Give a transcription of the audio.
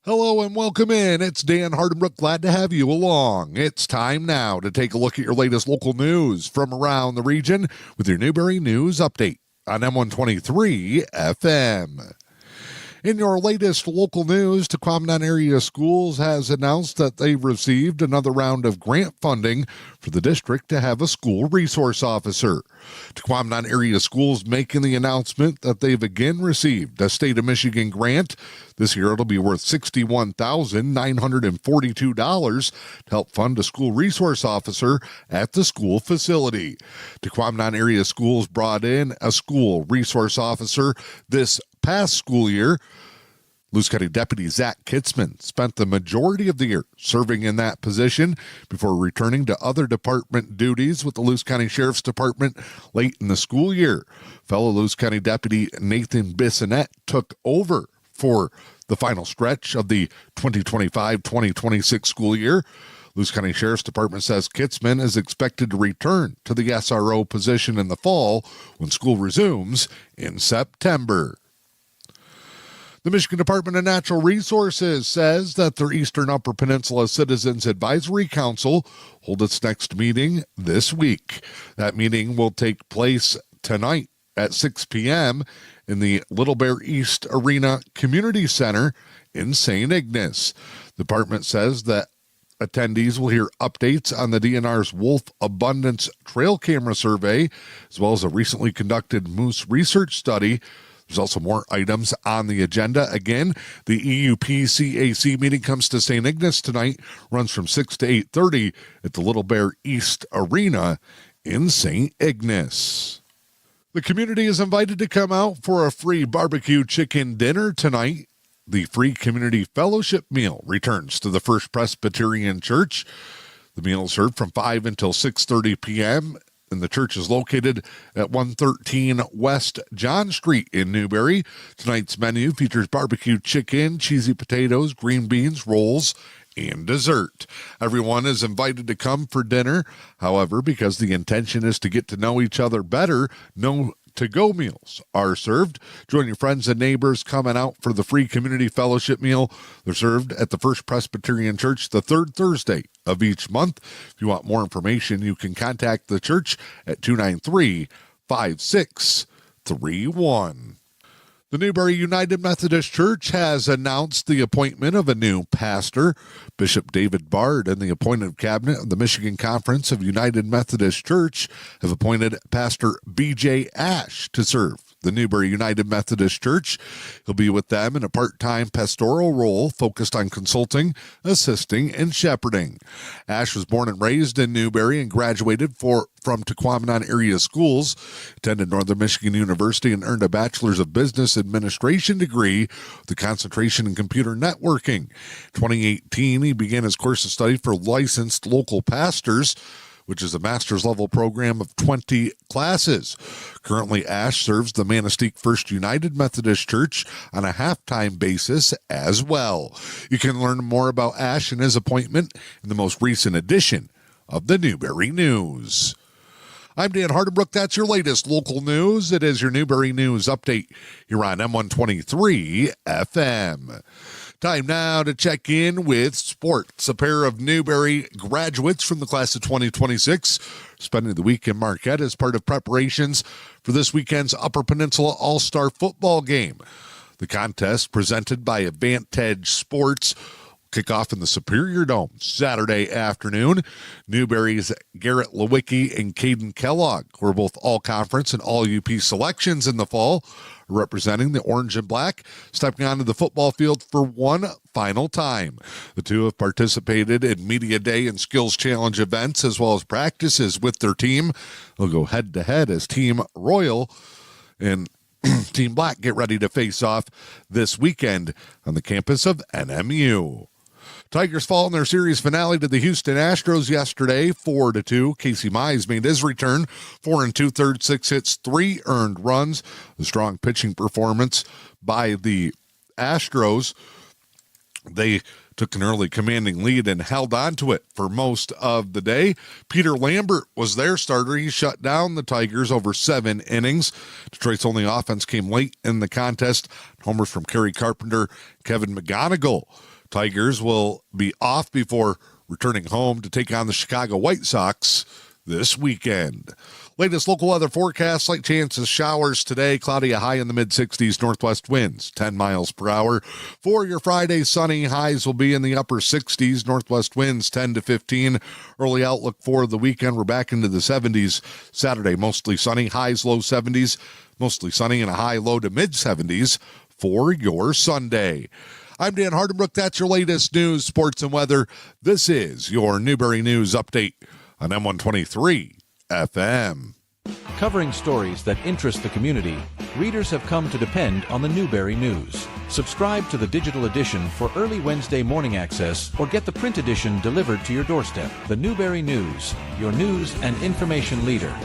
Hello and welcome in. It's Dan Hardenbrook. Glad to have you along. It's time now to take a look at your latest local news from around the region with your Newberry News Update on M123 FM. In your latest local news, Tahquamenon Area Schools has announced that they've received another round of grant funding for the district to have a school resource officer. Tahquamenon Area Schools making the announcement that they've again received a state of Michigan grant. This year it'll be worth $61,942 to help fund a school resource officer at the school facility. Tahquamenon Area Schools brought in a school resource officer this past school year. Lewis County Deputy Zach Kitzman spent the majority of the year serving in that position before returning to other department duties with the Lewis County Sheriff's Department late in the school year. Fellow Lewis County Deputy Nathan Bissonette took over for the final stretch of the 2025-2026 school year. Lewis County Sheriff's Department says Kitzman is expected to return to the SRO position in the fall when school resumes in September. The Michigan Department of Natural Resources says that their Eastern Upper Peninsula Citizens Advisory Council hold its next meeting this week. That meeting will take place tonight at 6 p.m. in the Little Bear East Arena Community Center in St. Ignace. The department says that attendees will hear updates on the DNR's Wolf Abundance Trail Camera Survey, as well as a recently conducted moose research study. There's also more items on the agenda. Again, the EUP-CAC meeting comes to St. Ignace tonight, runs from 6 to 8:30 at the Little Bear East Arena in St. Ignace. The community is invited to come out for a free barbecue chicken dinner tonight. The free community fellowship meal returns to the First Presbyterian Church. The meal is served from 5 until 6:30 p.m., and the church is located at 113 West John Street in Newberry. Tonight's menu features barbecue chicken, cheesy potatoes, green beans, rolls, and dessert. Everyone is invited to come for dinner. However, because the intention is to get to know each other better, no to-go meals are served. Join your friends and neighbors coming out for the free community fellowship meal. They're served at the First Presbyterian Church the third Thursday of each month. If you want more information, you can contact the church at 293-5631. The Newberry United Methodist Church has announced the appointment of a new pastor. Bishop David Bard and the appointed cabinet of the Michigan Conference of United Methodist Church have appointed Pastor B.J. Ash to serve the Newberry United Methodist Church. He'll be with them in a part-time pastoral role focused on consulting, assisting, and shepherding. Ash was born and raised in Newberry and graduated from Tahquamenon Area Schools, attended Northern Michigan University, and earned a Bachelor's of Business Administration degree with a concentration in computer networking. In 2018, he began his course of study for licensed local pastors, which is a master's level program of 20 classes. Currently, Ash serves the Manistee First United Methodist Church on a half-time basis as well. You can learn more about Ash and his appointment in the most recent edition of the Newberry News. I'm Dan Hardenbrook. That's your latest local news. It is your Newberry News Update here on M123 FM. Time now to check in with sports. A pair of Newberry graduates from the class of 2026 spending the week in Marquette as part of preparations for this weekend's Upper Peninsula All-Star football game. The contest, presented by Advantage Sports, kick off in the Superior Dome Saturday afternoon. Newberry's Garrett Lewicki and Caden Kellogg, who are both all-conference and all-UP selections in the fall, representing the orange and black, stepping onto the football field for one final time. The two have participated in Media Day and Skills Challenge events as well as practices with their team. They'll go head-to-head as Team Royal and Team Black get ready to face off this weekend on the campus of NMU. Tigers fall in their series finale to the Houston Astros yesterday, 4-2. Casey Mize made his return, 4 2/3, 6 hits, 3 earned runs. A strong pitching performance by the Astros They took an early commanding lead and held on to it for most of the day. Peter Lambert was their starter. He shut down the Tigers over 7 innings. Detroit's only offense came late in the contest. Homers from Kerry Carpenter, Kevin McGonigal. Tigers will be off before returning home to take on the Chicago White Sox this weekend. Latest local weather forecast, slight chances showers today, cloudy, a high in the mid-60s, northwest winds 10 miles per hour. For your Friday, sunny, highs will be in the upper 60s, northwest winds 10 to 15. Early outlook for the weekend, we're back into the 70s. Saturday, mostly sunny, highs low 70s, mostly sunny and a high low to mid-70s for your Sunday. I'm Dan Hardenbrook. That's your latest news, sports, and weather. This is your Newberry News Update on M123 FM. Covering stories that interest the community, readers have come to depend on the Newberry News. Subscribe to the digital edition for early Wednesday morning access or get the print edition delivered to your doorstep. The Newberry News, your news and information leader.